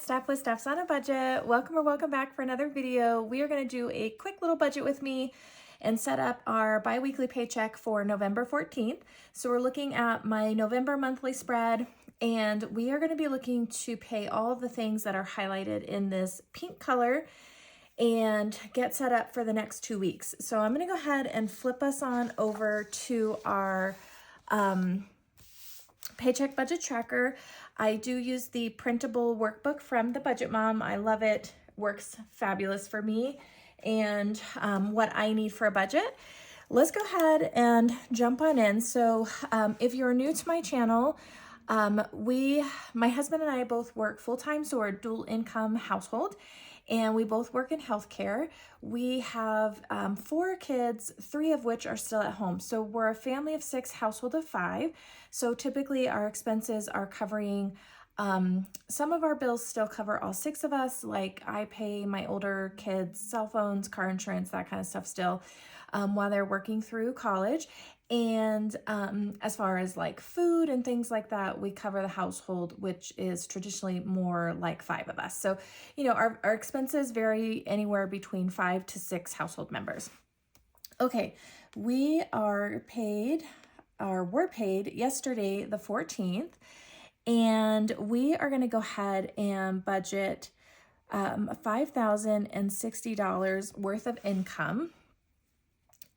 it's Steph with Stefsonabudget. Welcome or welcome back for another video. We are going to do a quick little budget with me and set up our biweekly paycheck for November 14th. So we're looking at my November monthly spread, and we are going to be looking to pay all of the things that are highlighted in this pink color and get set up for the next 2 weeks. So I'm going to go ahead and flip us on over to our Paycheck budget tracker. I do use the printable workbook from the Budget Mom. I love it. Works fabulous for me and what I need for a budget. Let's go ahead and jump on in. So if you're new to my channel, my husband and I both work full-time, so we're a dual income household, and we both work in healthcare. We have 4 kids, 3 of which are still at home. So we're a family of 6, household of 5. So typically our expenses are covering, some of our bills still cover all 6 of us. Like I pay my older kids' cell phones, car insurance, that kind of stuff still, while they're working through college. And as far as like food and things like that, we cover the household, which is traditionally more like 5 of us. So, you know, our expenses vary anywhere between 5 to 6 household members. Okay, we were paid yesterday, the 14th, and we are going to go ahead and budget $5,060 worth of income.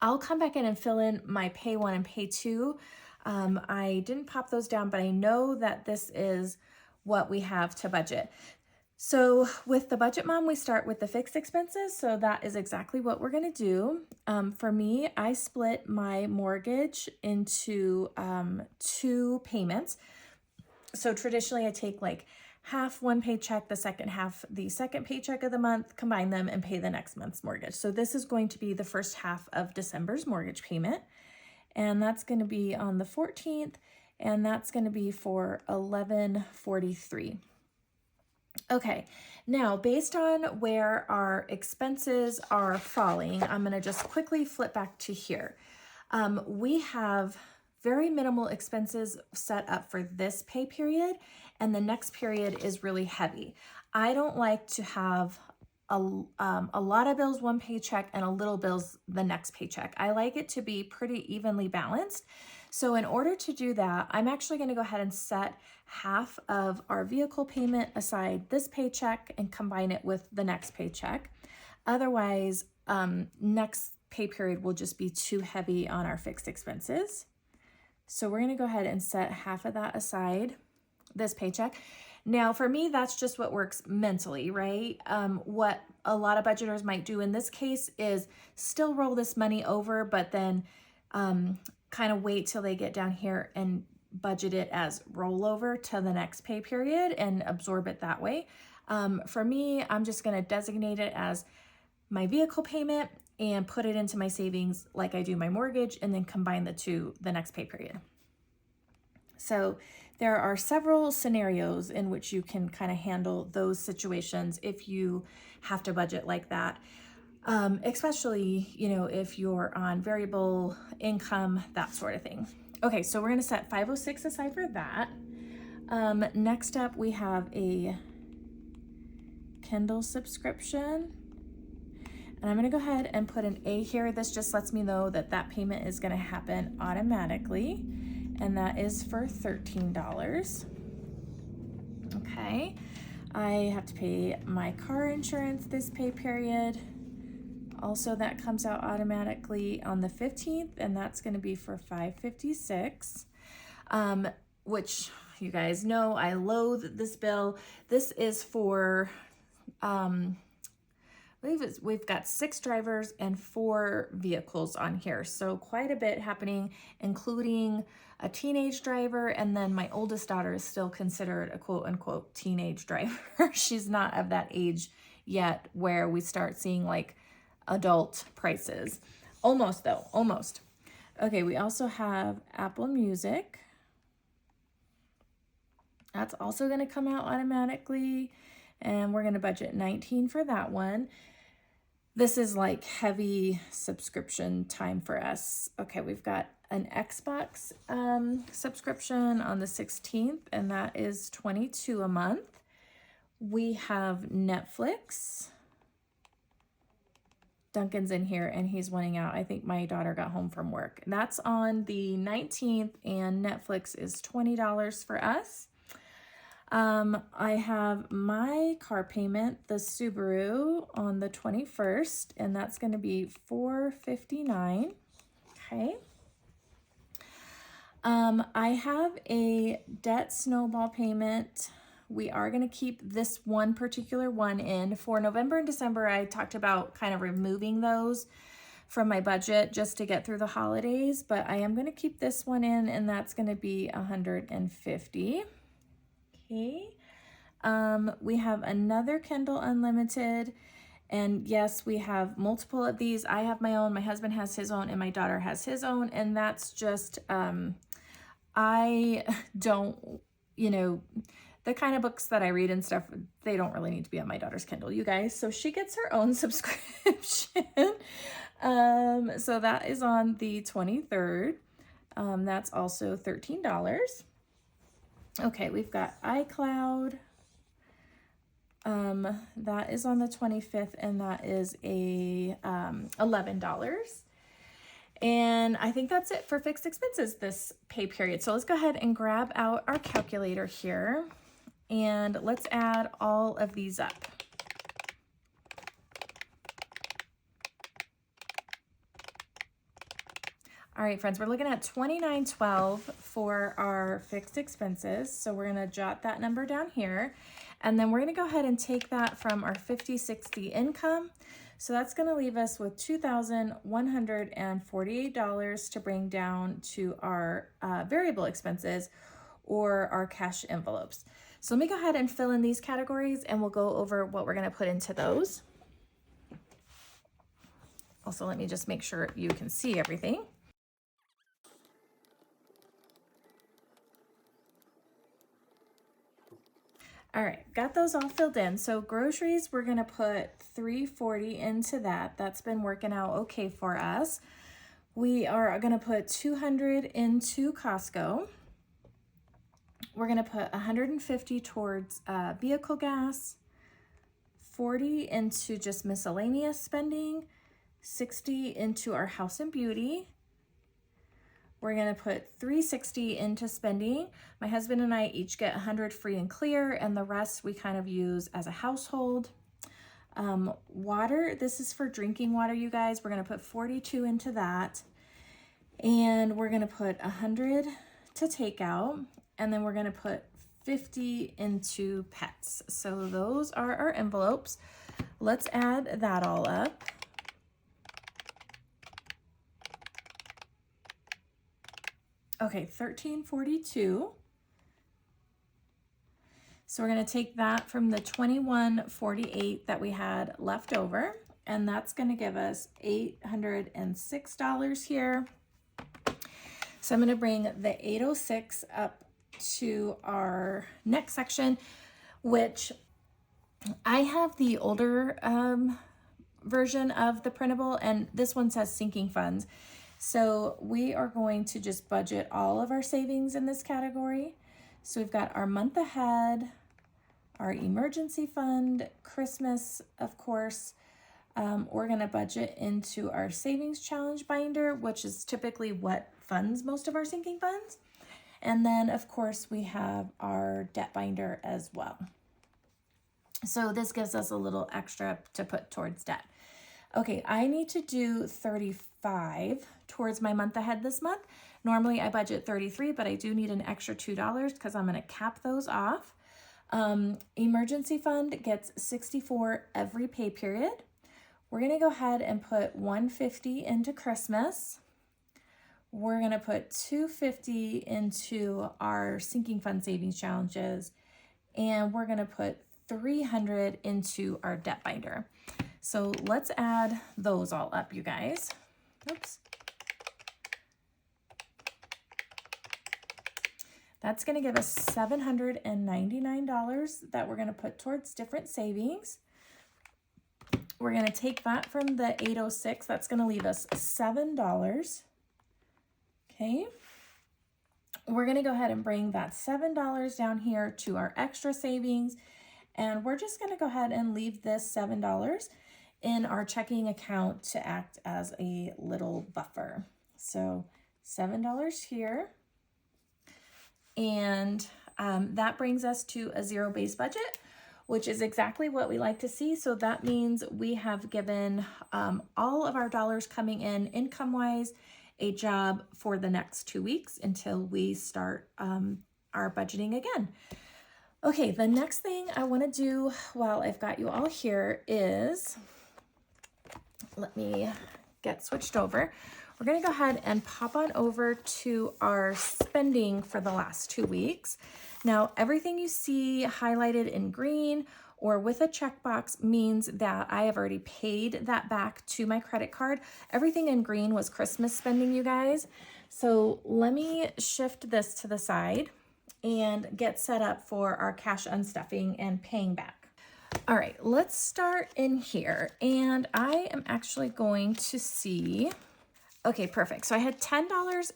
I'll come back in and fill in my pay 1 and pay 2. I didn't pop those down, but I know that this is what we have to budget. So with the Budget Mom, we start with the fixed expenses. So that is exactly what we're going to do. For me, I split my mortgage into 2 payments. So traditionally I take like half one paycheck, the second half, the second paycheck of the month, combine them and pay the next month's mortgage. So this is going to be the first half of December's mortgage payment. And that's going to be on the 14th, and that's going to be for $1143. Okay, now based on where our expenses are falling, I'm going to just quickly flip back to here. We have very minimal expenses set up for this pay period, and the next period is really heavy. I don't like to have a lot of bills one paycheck and a little bills the next paycheck. I like it to be pretty evenly balanced. So in order to do that, I'm actually going to go ahead and set half of our vehicle payment aside this paycheck and combine it with the next paycheck. Otherwise, next pay period will just be too heavy on our fixed expenses. So we're going to go ahead and set half of that aside this paycheck. Now, for me, that's just what works mentally, right? What a lot of budgeters might do in this case is still roll this money over, but then kind of wait till they get down here and budget it as rollover to the next pay period and absorb it that way. For me, I'm just going to designate it as my vehicle payment and put it into my savings like I do my mortgage, and then combine the two the next pay period. So there are several scenarios in which you can kind of handle those situations if you have to budget like that. Especially, you know, if you're on variable income, that sort of thing. Okay, so we're going to set $506 aside for that. Next up, we have a Kindle subscription. And I'm going to go ahead and put an A here. This just lets me know that that payment is going to happen automatically. And that is for $13. Okay. I have to pay my car insurance this pay period. Also, that comes out automatically on the 15th, and that's going to be for $556, which you guys know I loathe this bill. This is for we've got 6 drivers and 4 vehicles on here. So quite a bit happening, including a teenage driver. And then my oldest daughter is still considered a quote unquote teenage driver. She's not of that age yet where we start seeing like adult prices. Almost though, almost. Okay, we also have Apple Music. That's also going to come out automatically. And we're going to budget $19 for that one. This is like heavy subscription time for us. Okay, we've got an Xbox subscription on the 16th, and that is $22 a month. We have Netflix. Duncan's in here and he's wanting out. I think my daughter got home from work. That's on the 19th and Netflix is $20 for us. I have my car payment, the Subaru, on the 21st, and that's going to be $459. Okay. I have a debt snowball payment. We are going to keep this one particular one in. For November and December, I talked about kind of removing those from my budget just to get through the holidays, but I am going to keep this one in, and that's going to be $150. Okay. We have another Kindle Unlimited, and yes, we have multiple of these. I have my own, my husband has his own, and my daughter has his own, and that's just, I don't, the kind of books that I read and stuff, they don't really need to be on my daughter's Kindle, you guys. So she gets her own subscription. So that is on the 23rd. That's also $13. Okay, we've got iCloud. That is on the 25th, and that is a $11. And I think that's it for fixed expenses this pay period. So let's go ahead and grab out our calculator here, and let's add all of these up. All right, friends, we're looking at $29.12 for our fixed expenses. So we're going to jot that number down here. And then we're going to go ahead and take that from our 50/60 income. So that's going to leave us with $2,148 to bring down to our variable expenses or our cash envelopes. So let me go ahead and fill in these categories, and we'll go over what we're going to put into those. Also, let me just make sure you can see everything. All right, got those all filled in. So groceries, we're gonna put $340 into that. That's been working out okay for us. We are gonna put $200 into Costco. We're gonna put $150 towards vehicle gas, $40 into just miscellaneous spending, $60 into our house and beauty. We're gonna put $360 into spending. My husband and I each get $100 free and clear, and the rest we kind of use as a household. Water, this is for drinking water, you guys. We're gonna put $42 into that. And we're gonna put $100 to takeout, and then we're gonna put $50 into pets. So those are our envelopes. Let's add that all up. Okay, $13.42. So we're going to take that from the $21.48 that we had left over, and that's going to give us $806 here. So I'm going to bring the 806 up to our next section, which I have the older version of the printable, and this one says sinking funds. So we are going to just budget all of our savings in this category. So we've got our month ahead, our emergency fund, Christmas, of course. We're going to budget into our savings challenge binder, which is typically what funds most of our sinking funds. And then, of course, we have our debt binder as well. So this gives us a little extra to put towards debt. Okay, I need to do 35 towards my month ahead this month. Normally I budget 33, but I do need an extra $2 because I'm going to cap those off. Emergency fund gets 64 every pay period. We're going to go ahead and put 150 into Christmas. We're going to put 250 into our sinking fund savings challenges, and we're going to put 300 into our debt binder. So let's add those all up, you guys. Oops. That's going to give us $799 that we're going to put towards different savings. We're going to take that from the 806. That's going to leave us $7. Okay. We're going to go ahead and bring that $7 down here to our extra savings. And we're just gonna go ahead and leave this $7 in our checking account to act as a little buffer. So $7 here. And that brings us to a zero-based budget, which is exactly what we like to see. So that means we have given all of our dollars coming in income-wise a job for the next 2 weeks until we start our budgeting again. Okay, the next thing I want to do while I've got you all here is, let me get switched over. We're going to go ahead and pop on over to our spending for the last 2 weeks. Now, everything you see highlighted in green or with a checkbox means that I have already paid that back to my credit card. Everything in green was Christmas spending, you guys. So let me shift this to the side and get set up for our cash unstuffing and paying back. All right, let's start in here. And I am actually going to see, okay, perfect. So I had $10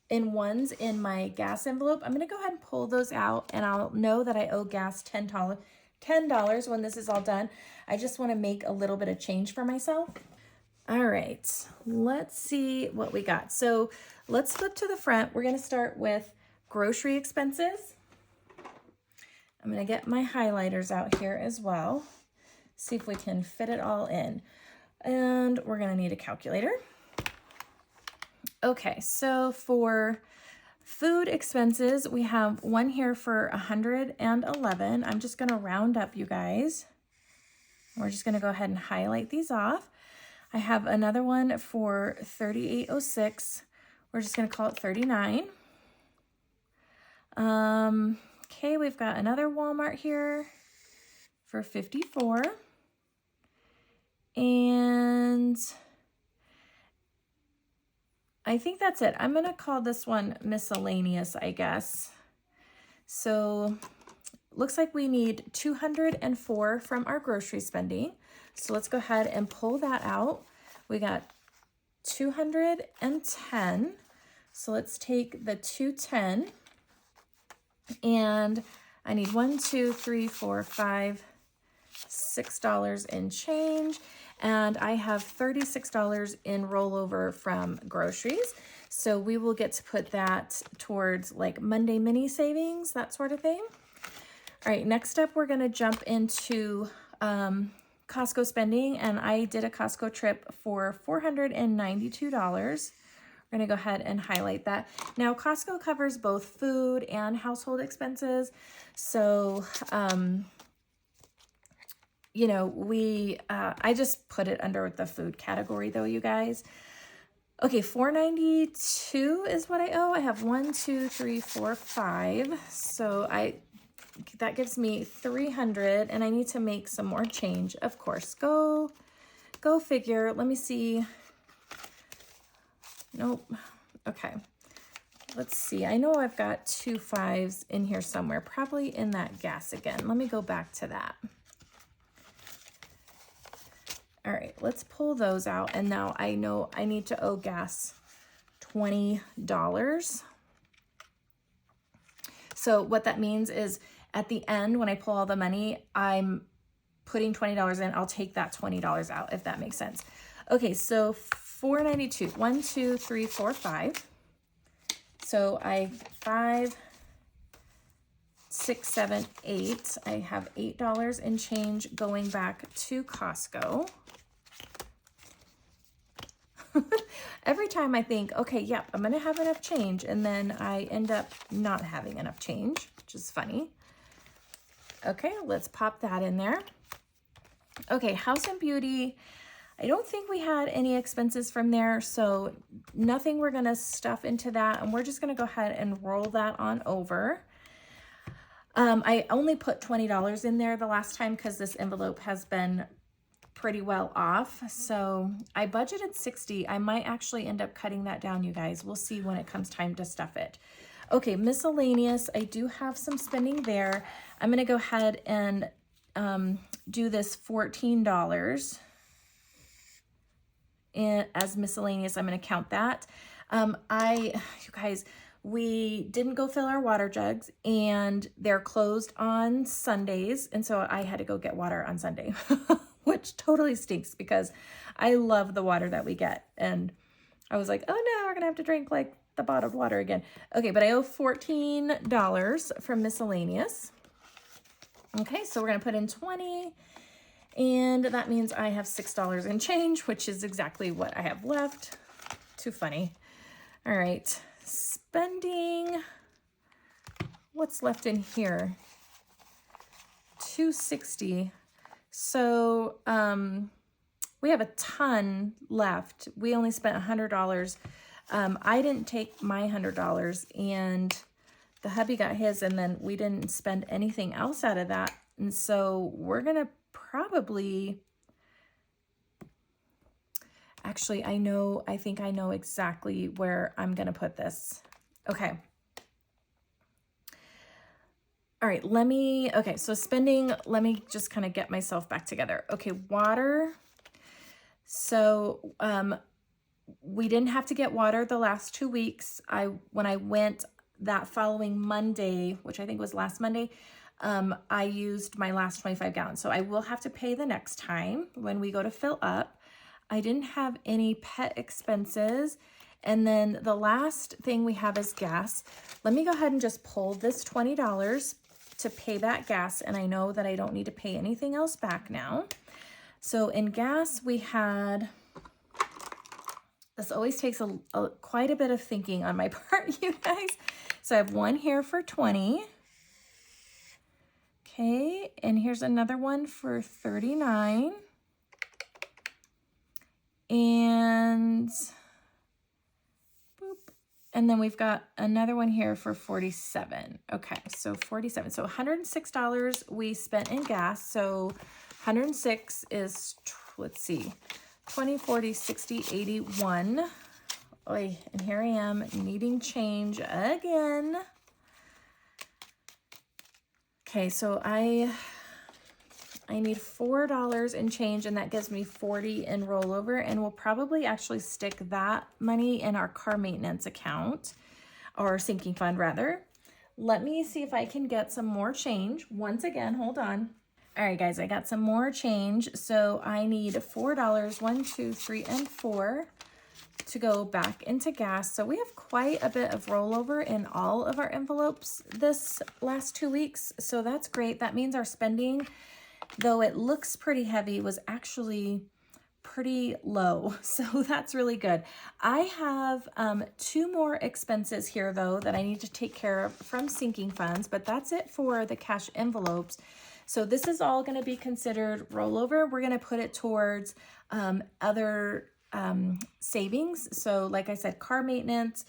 in ones in my gas envelope. I'm gonna go ahead and pull those out and I'll know that I owe gas $10 when this is all done. I just wanna make a little bit of change for myself. All right, let's see what we got. So let's flip to the front. We're gonna start with grocery expenses. I'm gonna get my highlighters out here as well. See if we can fit it all in. And we're gonna need a calculator. Okay, so for food expenses, we have one here for 111. I'm just gonna round up, you guys. We're just gonna go ahead and highlight these off. I have another one for 3806. We're just gonna call it 39. Okay, we've got another Walmart here for 54. And I think that's it. I'm gonna call this one miscellaneous, I guess. So looks like we need 204 from our grocery spending. So let's go ahead and pull that out. We got 210. So let's take the 210 and I need $6 in change. And I have $36 in rollover from groceries. So we will get to put that towards like Monday mini savings, that sort of thing. All right, next up, we're gonna jump into Costco spending. And I did a Costco trip for $492. We're gonna go ahead and highlight that. Now, Costco covers both food and household expenses. So, you know, I just put it under the food category though, you guys. Okay, $492 is what I owe. I have 1, 2, 3, 4, 5. So that gives me 300 and I need to make some more change. Of course, go figure. Let me see. Nope. Okay. Let's see. I know I've got 2 5s in here somewhere, probably in that gas again. Let me go back to that. All right, let's pull those out. And now I know I need to owe gas $20. So what that means is at the end, when I pull all the money, I'm putting $20 in. I'll take that $20 out, if that makes sense. Okay, so 492, 1, 2, 3, 4, 5. So I 5, 6, 7, 8. I have $8 in change going back to Costco. Every time I think, okay, yep, I'm gonna have enough change, and then I end up not having enough change, which is funny. Okay, let's pop that in there. Okay, House and Beauty. I don't think we had any expenses from there, so nothing we're gonna stuff into that, and we're just gonna go ahead and roll that on over. I only put $20 in there the last time because this envelope has been pretty well off. So I budgeted 60. I might actually end up cutting that down, you guys. We'll see when it comes time to stuff it. Okay, miscellaneous. I do have some spending there. I'm gonna go ahead and do this $14 as miscellaneous. I'm gonna count that. You guys, we didn't go fill our water jugs, and they're closed on Sundays. And so I had to go get water on Sunday, which totally stinks because I love the water that we get. And I was like, oh no, we're gonna have to drink like the bottled water again. Okay, but I owe $14 from miscellaneous. Okay, so we're gonna put in 20, and that means I have $6 in change, which is exactly what I have left. Too funny. All right, spending, what's left in here? $260. So we have a ton left. We only spent $100. I didn't take my $100, and the hubby got his, and then we didn't spend anything else out of that. And so we're gonna probably, actually, I think I know exactly where I'm gonna put this. Okay. All right, okay, so spending, let me just kind of get myself back together. Okay, water. So we didn't have to get water the last 2 weeks. When I went that following Monday, which I think was last Monday, I used my last 25 gallons. So I will have to pay the next time when we go to fill up. I didn't have any pet expenses. And then the last thing we have is gas. Let me go ahead and just pull this $20 to pay back gas. And I know that I don't need to pay anything else back now. So in gas, we had, this always takes quite a bit of thinking on my part, you guys. So I have one here for 20. Okay, and here's another one for 39. And boop. And then we've got another one here for 47. Okay, so 47. So $106 we spent in gas. So 106 is, let's see, 20, 40, 60, 81. Oy, and here I am needing change again. Okay, so I need $4 in change, and that gives me 40 in rollover, and we'll probably actually stick that money in our car maintenance account, or sinking fund rather. Let me see if I can get some more change. Once again, hold on. All right, guys, I got some more change. So I need $4, 1, 2, 3, and 4 to go back into gas. So we have quite a bit of rollover in all of our envelopes this last 2 weeks. So that's great. That means our spending, though it looks pretty heavy, was actually pretty low. So that's really good. I have 2 more expenses here though that I need to take care of from sinking funds, but that's it for the cash envelopes. So this is all going to be considered rollover. We're going to put it towards other savings. So like I said, car maintenance,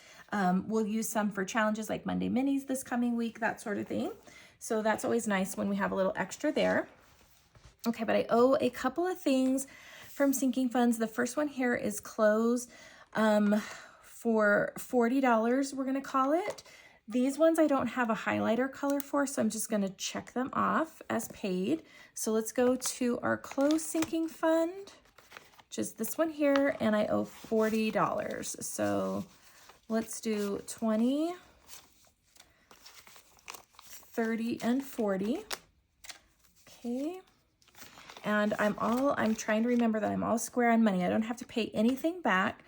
we'll use some for challenges like Monday Minis this coming week, that sort of thing. So that's always nice when we have a little extra there. Okay, but I owe a couple of things from sinking funds. The first one here is clothes for $40, we're going to call it. These ones I don't have a highlighter color for, so I'm just going to check them off as paid. So let's go to our clothes sinking fund, which is this one here, and I owe $40. So let's do 20, 30, and 40. Okay. And I'm trying to remember that I'm all square on money. I don't have to pay anything back.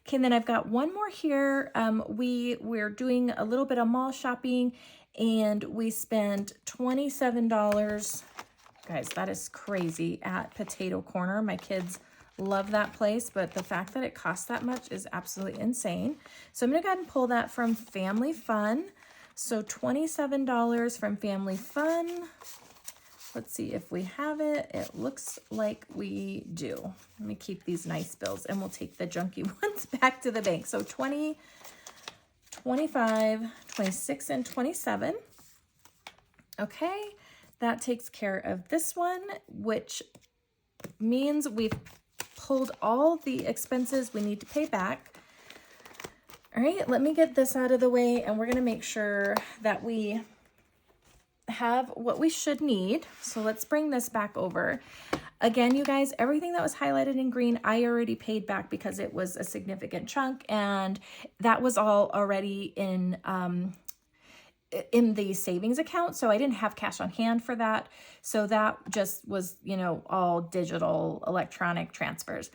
Okay, and then I've got one more here. We're doing a little bit of mall shopping, and we spent $27. Guys, that is crazy at Potato Corner. My kids love that place, but the fact that it costs that much is absolutely insane. So I'm gonna go ahead and pull that from Family Fun. So $27 from Family Fun. Let's see if we have it. It looks like we do. Let me keep these nice bills, and we'll take the junky ones back to the bank. So 20, 25, 26, and 27. Okay, that takes care of this one, which means we've pulled all the expenses we need to pay back. All right, let me get this out of the way, and we're gonna make sure that we have what we should need. So let's bring this back over. Again, you guys, everything that was highlighted in green, I already paid back because it was a significant chunk, and that was all already in the savings account. So I didn't have cash on hand for that. So that just was, you know, all digital electronic transfers.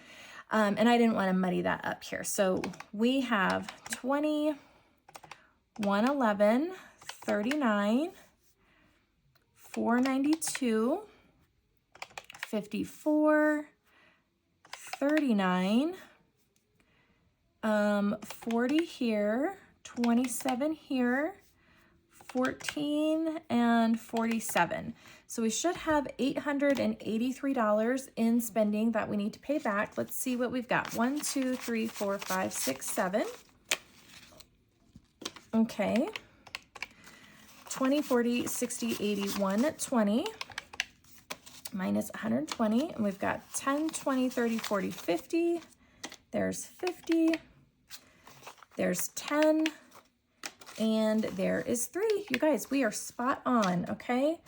And I didn't want to muddy that up here. So we have 20, 111, 39, 492, 54, 39, 40 here, 27 here, 14 and 47. So we should have $883 in spending that we need to pay back. Let's see what we've got. 1, 2, 3, 4, 5, 6, 7. Okay. 20, 40, 60, 80, 120 minus 120. And we've got 10, 20, 30, 40, 50. There's 50. There's 10. And there is 3. You guys, we are spot on, okay?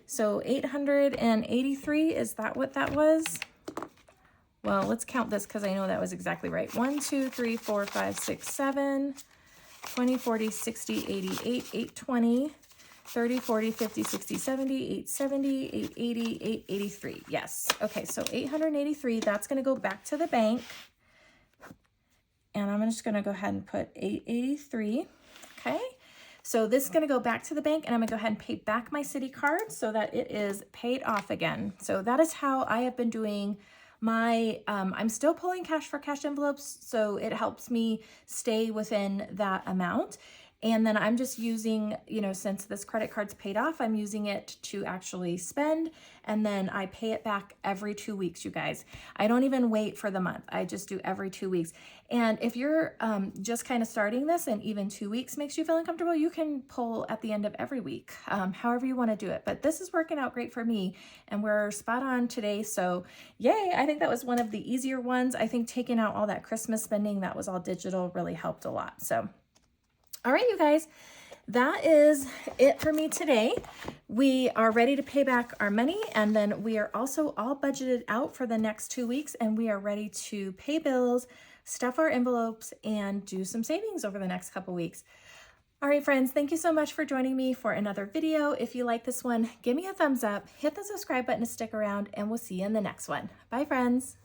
So 883, is that what that was? Well, let's count this because I know that was exactly right. 1, 2, 3, 4, 5, 6, 7, 20, 40, 60, 80, 820, 30, 40, 50, 60, 70, 870, 880, 883. Yes. Okay, so 883, that's going to go back to the bank. And I'm just going to go ahead and put 883. Okay, so this is going to go back to the bank, and I'm going to go ahead and pay back my city card so that it is paid off again. So that is how I have been doing my, I'm still pulling cash for cash envelopes, so it helps me stay within that amount. And then I'm just using, you know, since this credit card's paid off, I'm using it to actually spend, and then I pay it back every 2 weeks, you guys. I don't even wait for the month. I just do every 2 weeks. And if you're just kind of starting this and even 2 weeks makes you feel uncomfortable, you can pull at the end of every week, however you want to do it. But this is working out great for me, and we're spot on today. So yay, I think that was one of the easier ones. I think taking out all that Christmas spending that was all digital really helped a lot. So all right, you guys, that is it for me today. We are ready to pay back our money, and then we are also all budgeted out for the next 2 weeks, and we are ready to pay bills, stuff our envelopes, and do some savings over the next couple weeks. All right, friends, thank you so much for joining me for another video. If you like this one, give me a thumbs up, hit the subscribe button to stick around, and we'll see you in the next one. Bye, friends.